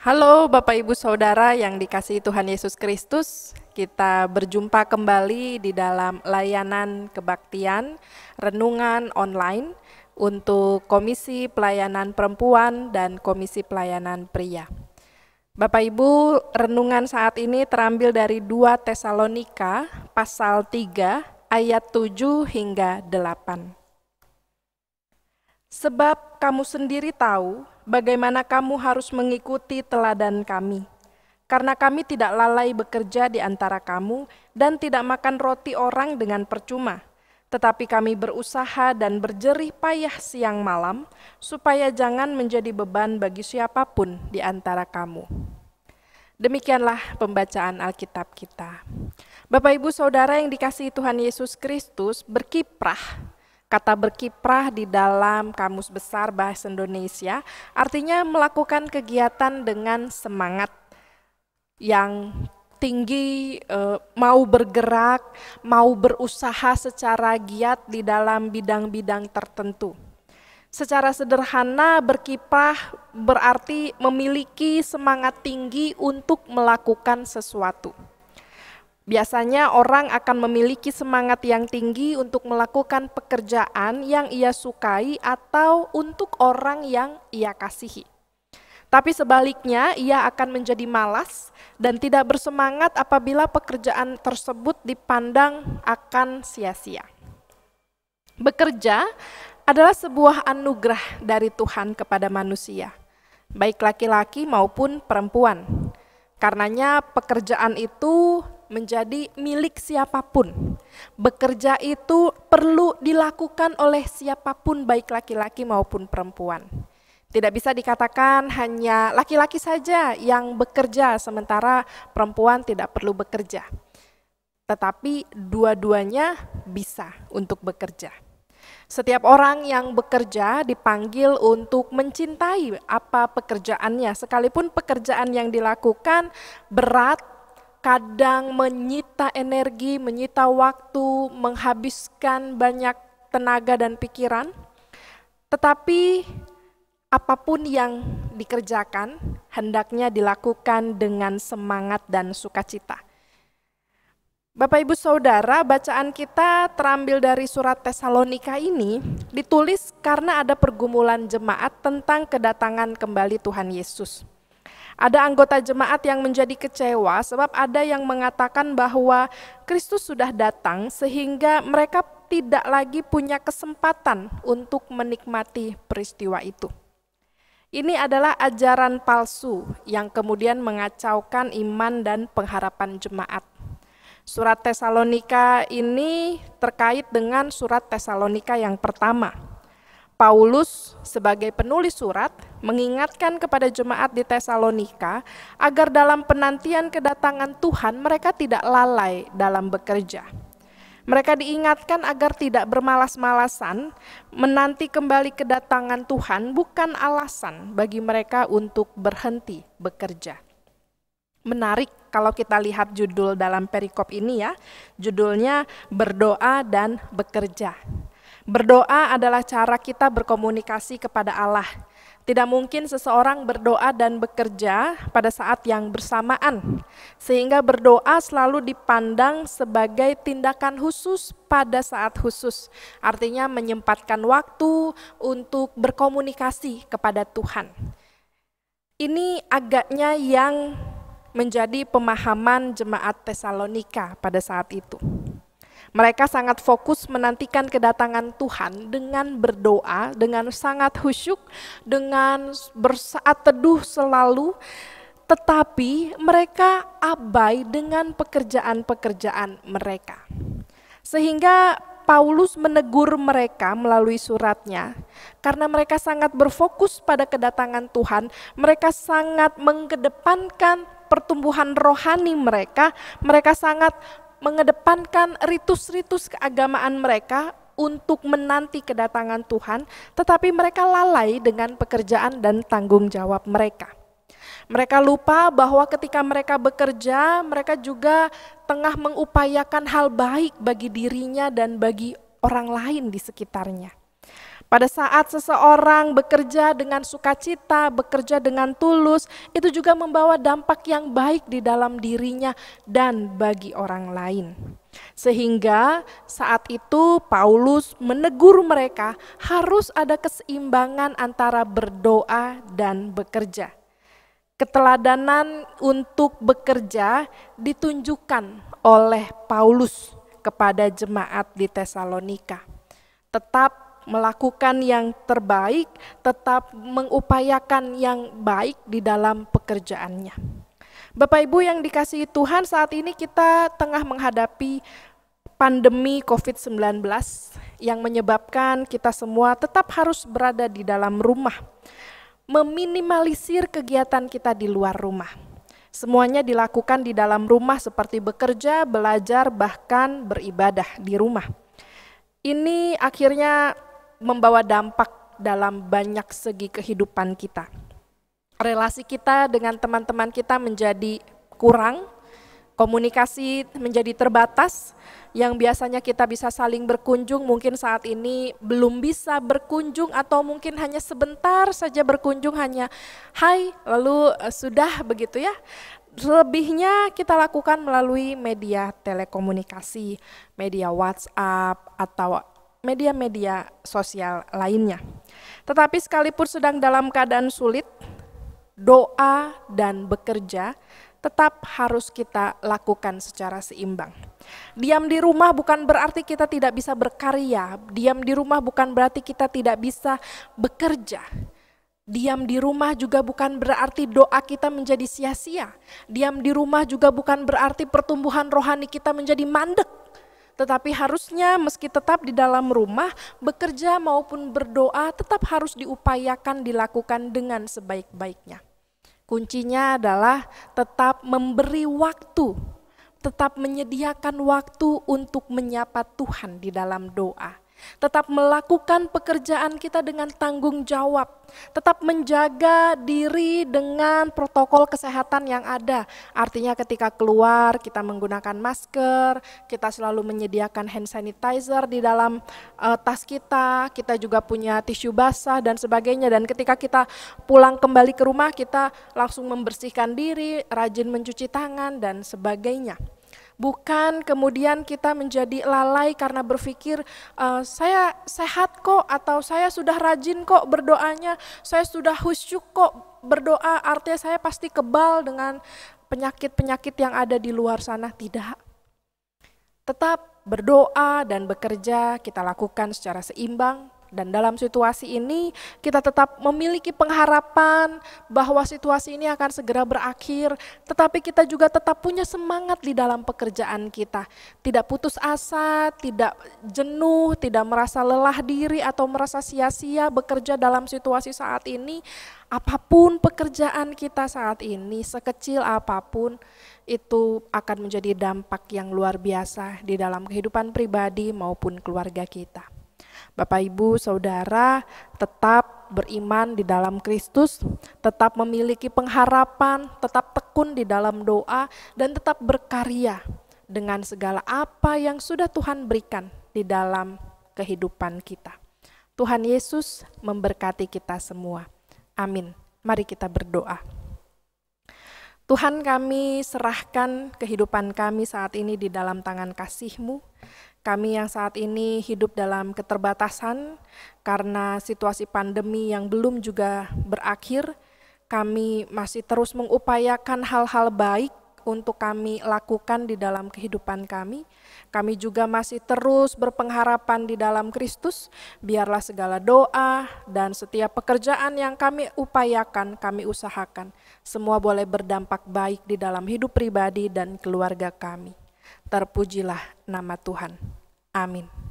Halo Bapak Ibu Saudara yang dikasihi Tuhan Yesus Kristus, kita berjumpa kembali di dalam layanan kebaktian, renungan online untuk Komisi Pelayanan Perempuan dan Komisi Pelayanan Pria. Bapak Ibu, renungan saat ini terambil dari 2 Tesalonika pasal 3 ayat 7 hingga 8. Sebab kamu sendiri tahu bagaimana kamu harus mengikuti teladan kami. Karena kami tidak lalai bekerja di antara kamu dan tidak makan roti orang dengan percuma. Tetapi kami berusaha dan berjerih payah siang malam, supaya jangan menjadi beban bagi siapapun di antara kamu. Demikianlah pembacaan Alkitab kita. Bapak Ibu Saudara yang dikasihi Tuhan Yesus Kristus, berkiprah. Kata berkiprah di dalam Kamus Besar Bahasa Indonesia artinya melakukan kegiatan dengan semangat yang tinggi, mau bergerak, mau berusaha secara giat di dalam bidang-bidang tertentu. Secara sederhana, berkiprah berarti memiliki semangat tinggi untuk melakukan sesuatu. Biasanya orang akan memiliki semangat yang tinggi untuk melakukan pekerjaan yang ia sukai atau untuk orang yang ia kasihi. Tapi sebaliknya, ia akan menjadi malas dan tidak bersemangat apabila pekerjaan tersebut dipandang akan sia-sia. Bekerja adalah sebuah anugerah dari Tuhan kepada manusia, baik laki-laki maupun perempuan. Karenanya pekerjaan itu menjadi milik siapapun. Bekerja itu perlu dilakukan oleh siapapun, baik laki-laki maupun perempuan. Tidak bisa dikatakan hanya laki-laki saja yang bekerja, sementara perempuan tidak perlu bekerja. Tetapi dua-duanya bisa untuk bekerja. Setiap orang yang bekerja dipanggil untuk mencintai apa pekerjaannya, sekalipun pekerjaan yang dilakukan berat, kadang menyita energi, menyita waktu, menghabiskan banyak tenaga dan pikiran. Tetapi apapun yang dikerjakan, hendaknya dilakukan dengan semangat dan sukacita. Bapak Ibu Saudara, bacaan kita terambil dari surat Tesalonika ini ditulis karena ada pergumulan jemaat tentang kedatangan kembali Tuhan Yesus. Ada anggota jemaat yang menjadi kecewa sebab ada yang mengatakan bahwa Kristus sudah datang sehingga mereka tidak lagi punya kesempatan untuk menikmati peristiwa itu. Ini adalah ajaran palsu yang kemudian mengacaukan iman dan pengharapan jemaat. Surat Tesalonika ini terkait dengan surat Tesalonika yang pertama. Paulus sebagai penulis surat mengingatkan kepada jemaat di Tesalonika agar dalam penantian kedatangan Tuhan mereka tidak lalai dalam bekerja. Mereka diingatkan agar tidak bermalas-malasan, menanti kembali kedatangan Tuhan bukan alasan bagi mereka untuk berhenti bekerja. Menarik kalau kita lihat judul dalam perikop ini ya, judulnya berdoa dan bekerja. Berdoa adalah cara kita berkomunikasi kepada Allah. Tidak mungkin seseorang berdoa dan bekerja pada saat yang bersamaan, sehingga berdoa selalu dipandang sebagai tindakan khusus pada saat khusus. Artinya menyempatkan waktu untuk berkomunikasi kepada Tuhan. Ini agaknya yang menjadi pemahaman jemaat Tesalonika pada saat itu. Mereka sangat fokus menantikan kedatangan Tuhan dengan berdoa, dengan sangat khusyuk, dengan bersaat teduh selalu, tetapi mereka abai dengan pekerjaan-pekerjaan mereka. Sehingga Paulus menegur mereka melalui suratnya, karena mereka sangat berfokus pada kedatangan Tuhan, mereka sangat mengedepankan pertumbuhan rohani mereka sangat mengedepankan ritus-ritus keagamaan mereka untuk menanti kedatangan Tuhan, tetapi mereka lalai dengan pekerjaan dan tanggung jawab mereka. Mereka lupa bahwa ketika mereka bekerja, mereka juga tengah mengupayakan hal baik bagi dirinya dan bagi orang lain di sekitarnya. Pada saat seseorang bekerja dengan sukacita, bekerja dengan tulus, itu juga membawa dampak yang baik di dalam dirinya dan bagi orang lain. Sehingga saat itu Paulus menegur mereka harus ada keseimbangan antara berdoa dan bekerja. Keteladanan untuk bekerja ditunjukkan oleh Paulus kepada jemaat di Tesalonika. Tetap melakukan yang terbaik, tetap mengupayakan yang baik di dalam pekerjaannya. Bapak Ibu yang dikasihi Tuhan, saat ini kita tengah menghadapi pandemi COVID-19 yang menyebabkan kita semua tetap harus berada di dalam rumah, meminimalisir kegiatan kita di luar rumah. Semuanya dilakukan di dalam rumah seperti bekerja, belajar, bahkan beribadah di rumah. Ini akhirnya membawa dampak dalam banyak segi kehidupan kita. Relasi kita dengan teman-teman kita menjadi kurang, komunikasi menjadi terbatas, yang biasanya kita bisa saling berkunjung mungkin saat ini belum bisa berkunjung atau mungkin hanya sebentar saja berkunjung, hanya hai lalu sudah begitu ya. Lebihnya kita lakukan melalui media telekomunikasi, media WhatsApp atau media-media sosial lainnya. Tetapi sekalipun sedang dalam keadaan sulit, doa dan bekerja tetap harus kita lakukan secara seimbang. Diam di rumah bukan berarti kita tidak bisa berkarya, diam di rumah bukan berarti kita tidak bisa bekerja. Diam di rumah juga bukan berarti doa kita menjadi sia-sia. Diam di rumah juga bukan berarti pertumbuhan rohani kita menjadi mandek. Tetapi harusnya meski tetap di dalam rumah, bekerja maupun berdoa tetap harus diupayakan dilakukan dengan sebaik-baiknya. Kuncinya adalah tetap memberi waktu, tetap menyediakan waktu untuk menyapa Tuhan di dalam doa. Tetap melakukan pekerjaan kita dengan tanggung jawab, tetap menjaga diri dengan protokol kesehatan yang ada. Artinya ketika keluar kita menggunakan masker, kita selalu menyediakan hand sanitizer di dalam tas kita juga punya tisu basah dan sebagainya. Dan ketika kita pulang kembali ke rumah kita langsung membersihkan diri, rajin mencuci tangan dan sebagainya. Bukan kemudian kita menjadi lalai karena berpikir saya sehat kok, atau saya sudah rajin kok berdoanya, saya sudah khusyuk kok berdoa, artinya saya pasti kebal dengan penyakit-penyakit yang ada di luar sana. Tidak. Tetap berdoa dan bekerja kita lakukan secara seimbang. Dan dalam situasi ini kita tetap memiliki pengharapan bahwa situasi ini akan segera berakhir, tetapi kita juga tetap punya semangat di dalam pekerjaan kita. Tidak putus asa, tidak jenuh, tidak merasa lelah diri atau merasa sia-sia bekerja dalam situasi saat ini. Apapun pekerjaan kita saat ini, sekecil apapun, itu akan menjadi dampak yang luar biasa di dalam kehidupan pribadi maupun keluarga kita. Bapak, Ibu, Saudara, tetap beriman di dalam Kristus, tetap memiliki pengharapan, tetap tekun di dalam doa, dan tetap berkarya dengan segala apa yang sudah Tuhan berikan di dalam kehidupan kita. Tuhan Yesus memberkati kita semua. Amin. Mari kita berdoa. Tuhan, kami serahkan kehidupan kami saat ini di dalam tangan kasih-Mu. Kami yang saat ini hidup dalam keterbatasan karena situasi pandemi yang belum juga berakhir, kami masih terus mengupayakan hal-hal baik untuk kami lakukan di dalam kehidupan kami. Kami juga masih terus berpengharapan di dalam Kristus, biarlah segala doa dan setiap pekerjaan yang kami upayakan, kami usahakan, semua boleh berdampak baik di dalam hidup pribadi dan keluarga kami. Terpujilah nama Tuhan. Amin.